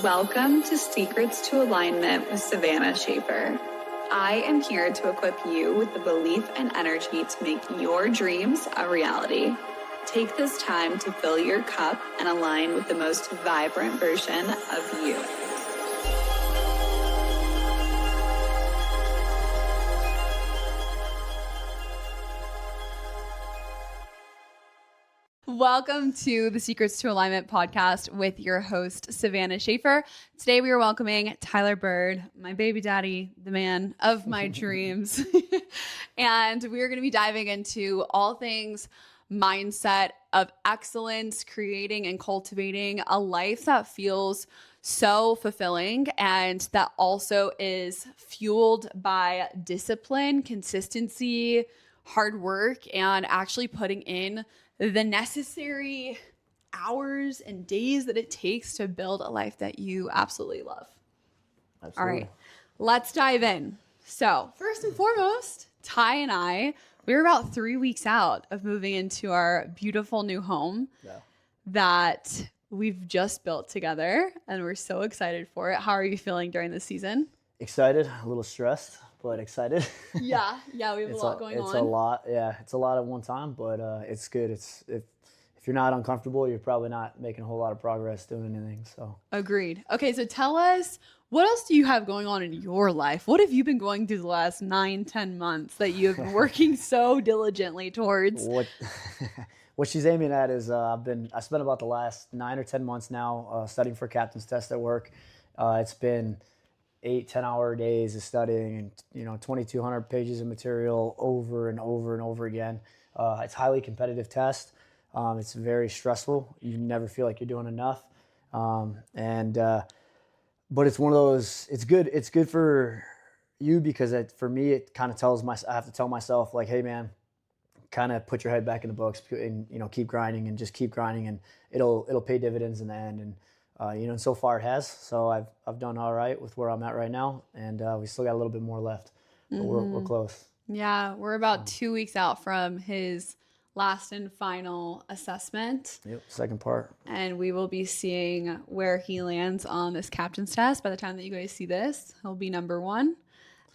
Welcome to Secrets to Alignment with Savannah Schaffer. I am here to equip you with the belief and energy to make your dreams a reality. Take this time to fill your cup and align with the most vibrant version of you. Welcome to the Secrets to Alignment podcast with your host, Savannah Schaffer. Today we are welcoming Tyler Burd, my baby daddy, the man of my dreams. And we are going to be diving into all things mindset of excellence, creating and cultivating a life that feels so fulfilling and that also is fueled by discipline, consistency, hard work, and actually putting in the necessary hours and days that it takes to build a life that you absolutely love. Absolutely. All right, let's dive in. So first and foremost, Ty and I, we were about 3 weeks out of moving into our beautiful new home that we've just built together, and we're so excited for it. How are you feeling during this season? Excited, a little stressed, but excited. Yeah, we have a lot going on. It's a lot, it's a lot at one time, but it's good. If you're not uncomfortable, you're probably not making a whole lot of progress doing anything. So agreed. Okay, so tell us, what else do you have going on in your life? What have you been going through the last 9-10 months that you have been working so diligently towards? What she's aiming at is I spent about the last 9 or 10 months now studying for captain's test at work. It's been 8-10-hour days of studying and 2,200 pages of material over and over and over again. It's a highly competitive test. It's very stressful. You never feel like you're doing enough. But it's one of those. It's good. It's good for you because for me it kind of I have to tell myself like, hey man, kind of put your head back in the books and keep grinding and just keep grinding and it'll pay dividends in the end. And and so far it has. So I've done all right with where I'm at right now, and we still got a little bit more left, but we're close. Yeah, we're about 2 weeks out from his last and final assessment. Yep, second part. And we will be seeing where he lands on this captain's test. By the time that you guys see this, he'll be number one.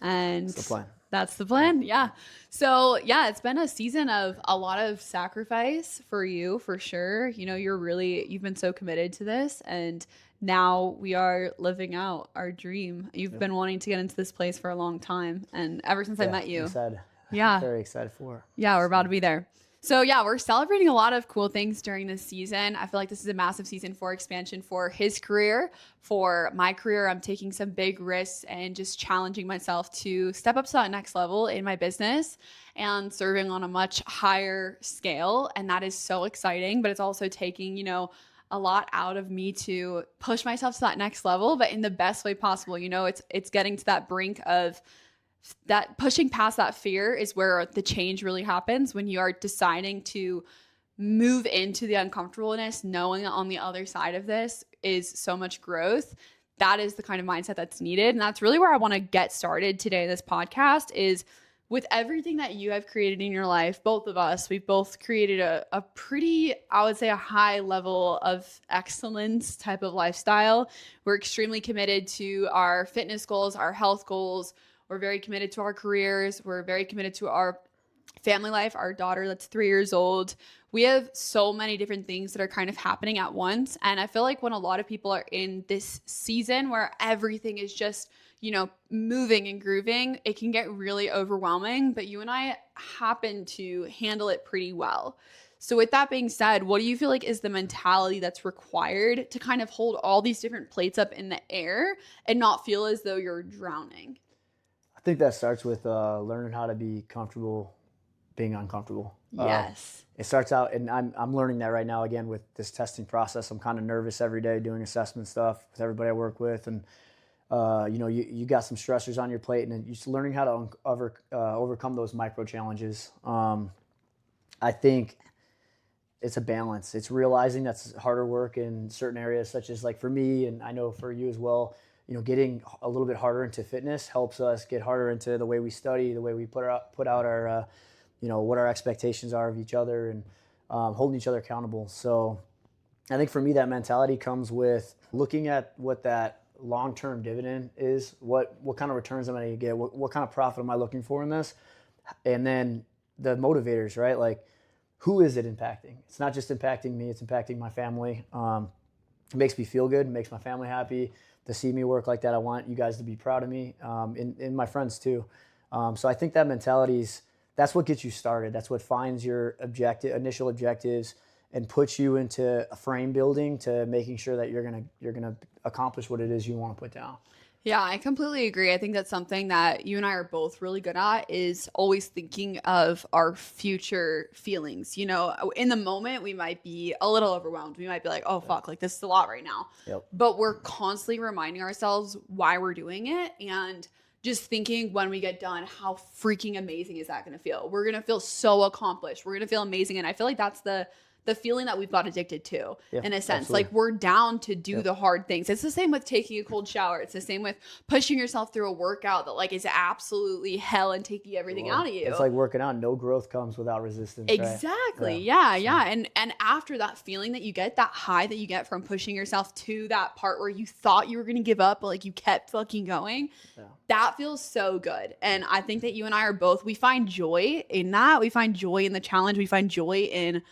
And that's the plan. That's the plan. Yeah. So yeah, it's been a season of a lot of sacrifice for you, for sure. You've been so committed to this, and now we are living out our dream. You've been wanting to get into this place for a long time. And ever since I met you, excited. Yeah. Very excited for it. Yeah. We're about to be there. So yeah, we're celebrating a lot of cool things during this season. I feel like this is a massive season for expansion for his career. For my career, I'm taking some big risks and just challenging myself to step up to that next level in my business and serving on a much higher scale. And that is so exciting, but it's also taking, a lot out of me to push myself to that next level, but in the best way possible. It's getting to that brink of that, pushing past that fear is where the change really happens, when you are deciding to move into the uncomfortableness, knowing that on the other side of this is so much growth. That is the kind of mindset that's needed. And that's really where I want to get started today. This podcast is with everything that you have created in your life. Both of us, we've both created a pretty, I would say, a high level of excellence type of lifestyle. We're extremely committed to our fitness goals, our health goals. We're very committed to our careers. We're very committed to our family life, our daughter that's 3 years old. We have so many different things that are kind of happening at once. And I feel like when a lot of people are in this season where everything is just, moving and grooving, it can get really overwhelming. But you and I happen to handle it pretty well. So with that being said, what do you feel like is the mentality that's required to kind of hold all these different plates up in the air and not feel as though you're drowning? I think that starts with learning how to be comfortable being uncomfortable. Yes. It starts out, and I'm learning that right now again with this testing process. I'm kind of nervous every day doing assessment stuff with everybody I work with, and you got some stressors on your plate, and you're just learning how to overcome those micro challenges. I think it's a balance. It's realizing that's harder work in certain areas, such as like for me, and I know for you as well. Getting a little bit harder into fitness helps us get harder into the way we study, the way we put out our, what our expectations are of each other, and holding each other accountable. So I think for me, that mentality comes with looking at what that long-term dividend is, what kind of returns am I going to get, what kind of profit am I looking for in this, and then the motivators, right? Like, who is it impacting? It's not just impacting me; it's impacting my family. It makes me feel good, it makes my family happy to see me work like that. I want you guys to be proud of me, and my friends too. So I think that that's what gets you started. That's what finds your initial objectives, and puts you into a frame building to making sure that you're gonna accomplish what it is you want to put down. Yeah, I completely agree. I think that's something that you and I are both really good at, is always thinking of our future feelings. You know, in the moment, we might be a little overwhelmed. We might be like, oh, fuck, like this is a lot right now. Yep. But we're constantly reminding ourselves why we're doing it, and just thinking when we get done, how freaking amazing is that going to feel? We're going to feel so accomplished. We're going to feel amazing. And I feel like that's the feeling that we've got addicted to, in a sense. Absolutely. Like, we're down to do the hard things. It's the same with taking a cold shower. It's the same with pushing yourself through a workout that like is absolutely hell and taking everything out of you. It's like working out. No growth comes without resistance. Exactly. Right? Yeah. And after that feeling that you get, that high that you get from pushing yourself to that part where you thought you were going to give up, but like you kept fucking going, that feels so good. And I think that you and I are both, we find joy in that. We find joy in the challenge. We find joy in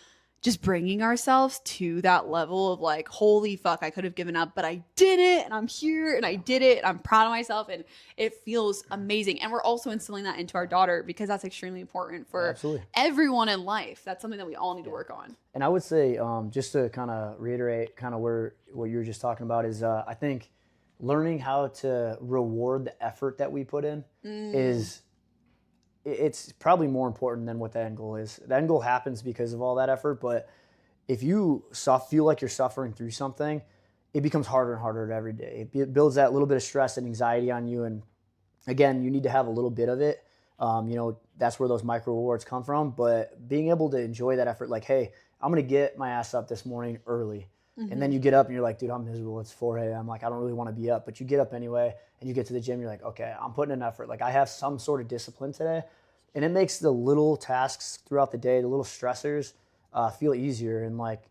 just bringing ourselves to that level of like, holy fuck, I could have given up, but I did it, and I'm here, and I did it, and I'm proud of myself, and it feels amazing. And we're also instilling that into our daughter, because that's extremely important for everyone in life. That's something that we all need to work on. And I would say, just to kind of reiterate kind of what you were just talking about, is I think learning how to reward the effort that we put in it's probably more important than what the end goal is. The end goal happens because of all that effort, but if you feel like you're suffering through something, it becomes harder and harder every day. It builds that little bit of stress and anxiety on you, and again, you need to have a little bit of it. That's where those micro rewards come from, but being able to enjoy that effort, like, hey, I'm going to get my ass up this morning early. And then you get up and you're like, dude, I'm miserable. It's 4 a.m. Like, I don't really want to be up. But you get up anyway, and you get to the gym. You're like, okay, I'm putting in effort. Like, I have some sort of discipline today. And it makes the little tasks throughout the day, the little stressors, feel easier. And like,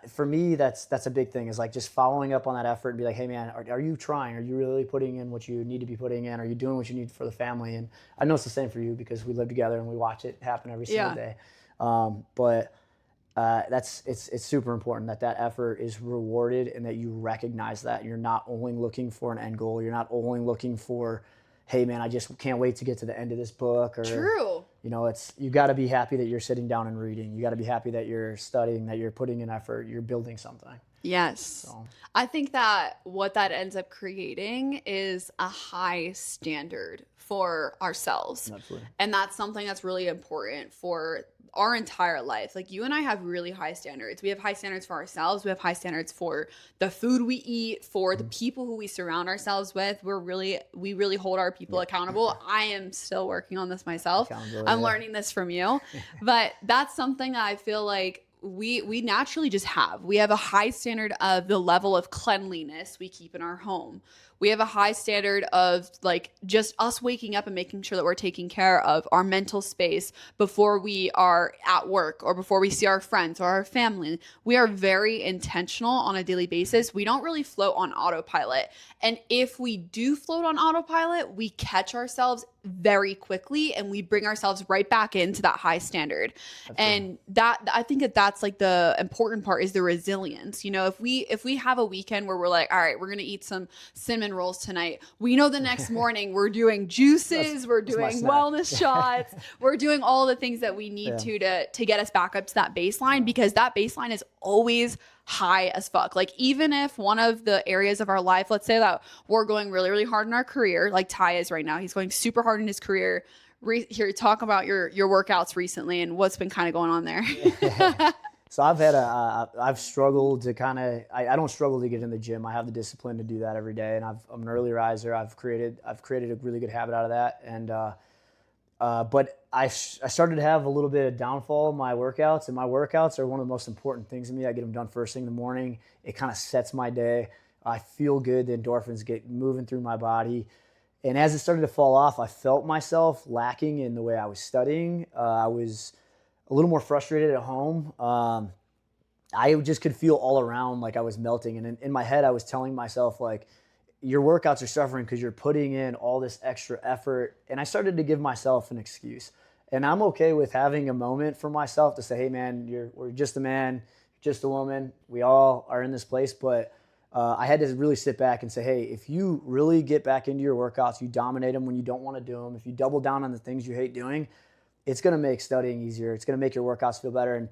for me, that's a big thing, is like just following up on that effort and be like, hey man, are you trying? Are you really putting in what you need to be putting in? Are you doing what you need for the family? And I know it's the same for you, because we live together and we watch it happen every single day. But it's super important that effort is rewarded, and that you recognize that you're not only looking for an end goal. You're not only looking for, hey man, I just can't wait to get to the end of this book. Or, True. You got to be happy that you're sitting down and reading. You got to be happy that you're studying, that you're putting in effort, you're building something. Yes. So. I think that what that ends up creating is a high standard for ourselves. Absolutely. And that's something that's really important for our entire life. Like, you and I have really high standards. We have high standards for ourselves. We have high standards for the food we eat, for the people who we surround ourselves with. We really hold our people accountable. I am still working on this myself. I'm learning this from you. But that's something that I feel like we naturally just have. We have a high standard of the level of cleanliness we keep in our home. We have a high standard of like just us waking up and making sure that we're taking care of our mental space before we are at work or before we see our friends or our family. We are very intentional on a daily basis. We don't really float on autopilot. And if we do float on autopilot, we catch ourselves very quickly and we bring ourselves right back into that high standard. And that, I think that's like the important part, is the resilience. If we have a weekend where we're like, all right, we're going to eat some cinnamon rolls tonight. We know the next morning we're doing juices, we're doing wellness shots, we're doing all the things that we need to get us back up to that baseline, because that baseline is always high as fuck. Like, even if one of the areas of our life, let's say that we're going really, really hard in our career, like Ty is right now, he's going super hard in his career. Here, talk about your workouts recently and what's been kind of going on there. So I've struggled to I don't struggle to get in the gym. I have the discipline to do that every day, and I'm an early riser. I've created a really good habit out of that, and but I started to have a little bit of downfall in my workouts, and my workouts are one of the most important things to me. I get them done first thing in the morning. It kind of sets my day. I feel good. The endorphins get moving through my body. And as it started to fall off, I felt myself lacking in the way I was studying. I was a little more frustrated at home. I just could feel all around like I was melting. And in my head, I was telling myself, like, your workouts are suffering because you're putting in all this extra effort. And I started to give myself an excuse. And I'm okay with having a moment for myself to say, hey, man, we're just a man, just a woman. We all are in this place. But I had to really sit back and say, hey, if you really get back into your workouts, you dominate them when you don't want to do them, if you double down on the things you hate doing, it's going to make studying easier. It's going to make your workouts feel better. And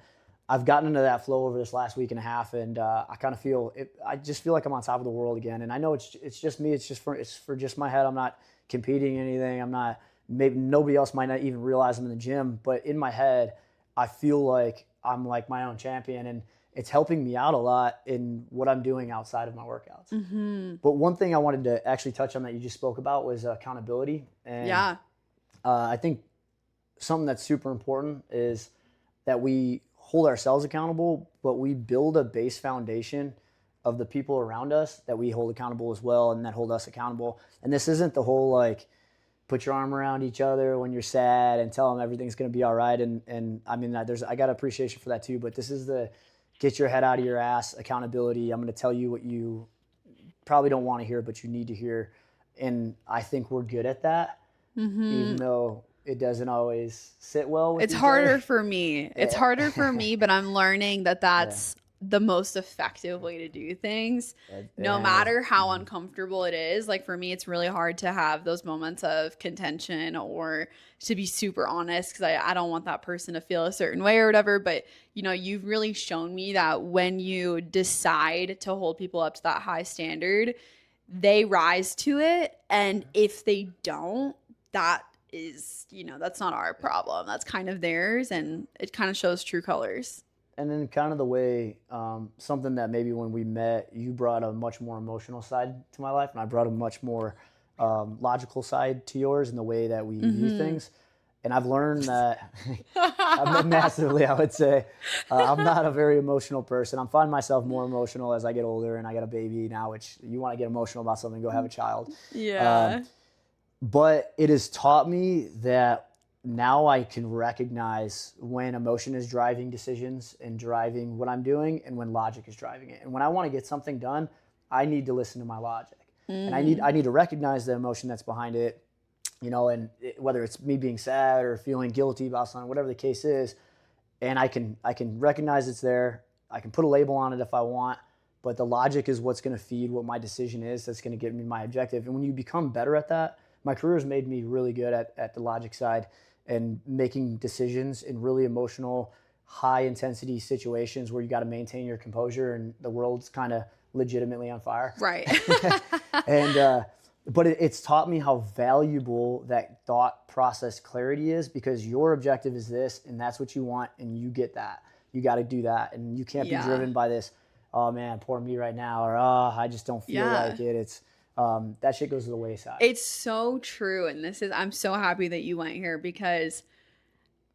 I've gotten into that flow over this last week and a half, and I kind of feel it. I just feel like I'm on top of the world again. And I know it's just me. It's for just my head. I'm not competing in anything. I'm not. Maybe nobody else might not even realize I'm in the gym, but in my head, I feel like I'm like my own champion, and it's helping me out a lot in what I'm doing outside of my workouts. Mm-hmm. But one thing I wanted to actually touch on that you just spoke about was accountability. And I think something that's super important is that we hold ourselves accountable, but we build a base foundation of the people around us that we hold accountable as well, and that hold us accountable. And this isn't the whole like put your arm around each other when you're sad and tell them everything's going to be all right. And I mean, I got appreciation for that too, but this is the get your head out of your ass accountability. I'm going to tell you what you probably don't want to hear, but you need to hear. And I think we're good at that, even though it doesn't always sit well with It's each harder other. for me. It's harder for me, but I'm learning that that's the most effective way to do things. No matter how uncomfortable it is. Like for me, it's really hard to have those moments of contention or to be super honest because I don't want that person to feel a certain way or whatever. But, you know, you've really shown me that when you decide to hold people up to that high standard, they rise to it. And if they don't, that is, you know, that's not our problem. That's kind of theirs, and it kind of shows true colors. And then kind of the way, something that maybe when we met, you brought a much more emotional side to my life, and I brought a much more logical side to yours in the way that we view things. And I've learned that massively, I would say. I'm not a very emotional person. I'm finding myself more emotional as I get older, and I got a baby now, which you want to get emotional about something, go have a child. Yeah. But it has taught me that now I can recognize when emotion is driving decisions and driving what I'm doing, and when logic is driving it. And when I want to get something done, I need to listen to my logic. And I need to recognize the emotion that's behind it, you know, and whether it's me being sad or feeling guilty about something, whatever the case is, and I can recognize it's there. I can put a label on it if I want, but the logic is what's going to feed what my decision is. That's going to get me my objective. And when you become better at that, my career has made me really good at the logic side and making decisions in really emotional, high-intensity situations where you got to maintain your composure and the world's kind of legitimately on fire. Right. But it's taught me how valuable that thought process clarity is, because your objective is this, and that's what you want, and you get that. You got to do that, and you can't be driven by this, oh, man, poor me right now, or I just don't feel like it. It's that shit goes to the wayside. It's so true. And I'm so happy that you went here because,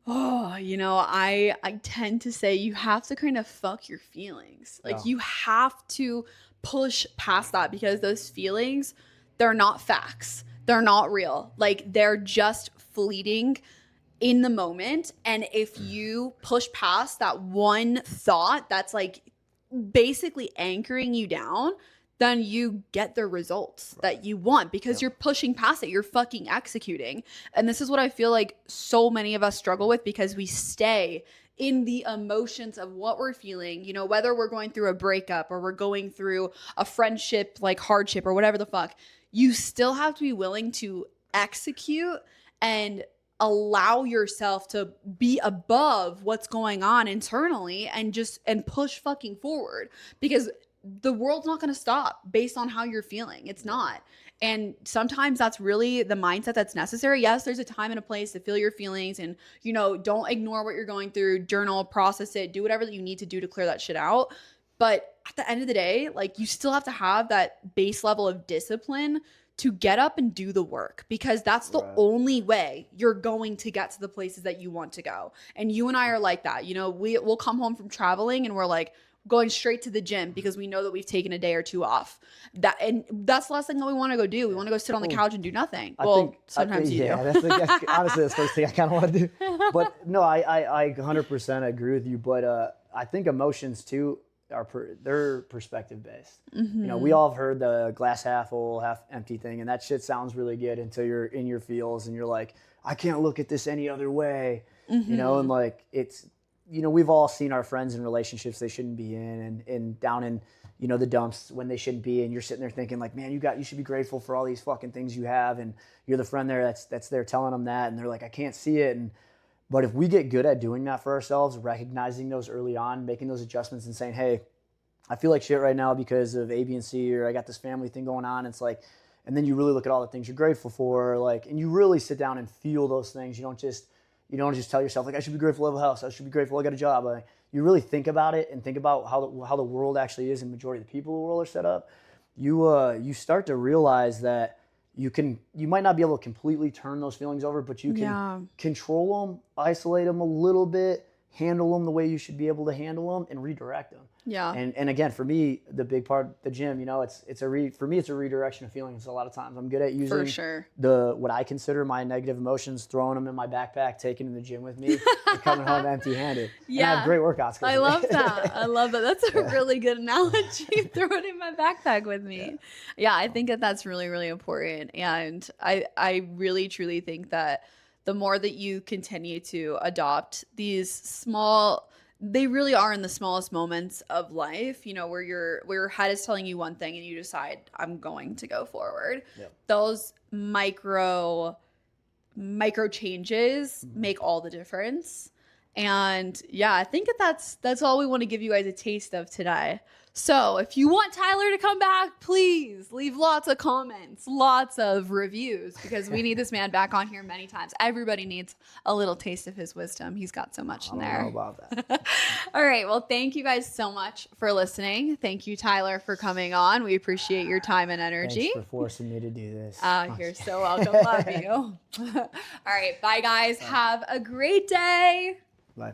you know, I tend to say you have to kind of fuck your feelings. Like you have to push past that, because those feelings, they're not facts. They're not real. Like they're just fleeting in the moment. And if you push past that one thought that's like basically anchoring you down, then you get the results that you want, because you're pushing past it. You're fucking executing. And this is what I feel like so many of us struggle with, because we stay in the emotions of what we're feeling, you know, whether we're going through a breakup or we're going through a friendship, like hardship or whatever the fuck. You still have to be willing to execute and allow yourself to be above what's going on internally and push fucking forward, because the world's not going to stop based on how you're feeling. It's not. And sometimes that's really the mindset that's necessary. Yes, there's a time and a place to feel your feelings, and, you know, don't ignore what you're going through, journal, process it, do whatever that you need to do to clear that shit out. But at the end of the day, like, you still have to have that base level of discipline to get up and do the work, because that's the only way you're going to get to the places that you want to go. And you and I are like that. You know, we'll come home from traveling and we're like, going straight to the gym because we know that we've taken a day or two off. That's the last thing that we want to go do. We want to go sit on the couch and do nothing. Sometimes you do. Honestly, that's the first thing I kind of want to do. But no, I 100% agree with you. But I think emotions too they're perspective based. You know, we all have heard the glass half full, half empty thing, and that shit sounds really good until you're in your feels and you're like, I can't look at this any other way. You know, and like it's, you know, we've all seen our friends in relationships they shouldn't be in, and down in, you know, the dumps when they shouldn't be, and you're sitting there thinking like, man, you should be grateful for all these fucking things you have, and you're the friend there that's there telling them that, and they're like, I can't see it. But if we get good at doing that for ourselves, recognizing those early on, making those adjustments and saying, hey, I feel like shit right now because of A, B, and C, or I got this family thing going on. It's like, and then you really look at all the things you're grateful for, like, and you really sit down and feel those things. You don't just tell yourself like, I should be grateful I have a house. I should be grateful I got a job. Like, you really think about it and think about how the world actually is, and majority of the people in the world are set up. You start to realize that you might not be able to completely turn those feelings over, but you can control them, isolate them a little bit, handle them the way you should be able to handle them, and redirect them. Yeah. And again, for me, the big part, the gym, you know, for me, it's a redirection of feelings. A lot of times I'm good at using what I consider my negative emotions, throwing them in my backpack, taking them to the gym with me, and coming home empty handed. Yeah. And I have great workouts. I love that. I love that. That's a really good analogy. Throw it in my backpack with me. Yeah. I think that's really, really important. And I really, truly think that the more that you continue to adopt these they really are in the smallest moments of life, you know, where your head is telling you one thing and you decide, I'm going to go forward. Yep. Those micro changes make all the difference. And yeah, I think that's all we want to give you guys a taste of today. So if you want Tyler to come back, please leave lots of comments, lots of reviews, because we need this man back on here many times. Everybody needs a little taste of his wisdom. He's got so much in there. I don't know about that. All right. Well, thank you guys so much for listening. Thank you, Tyler, for coming on. We appreciate your time and energy. Thanks for forcing me to do this. You're so welcome. Love you. All right. Bye, guys. Have a great day. Bye.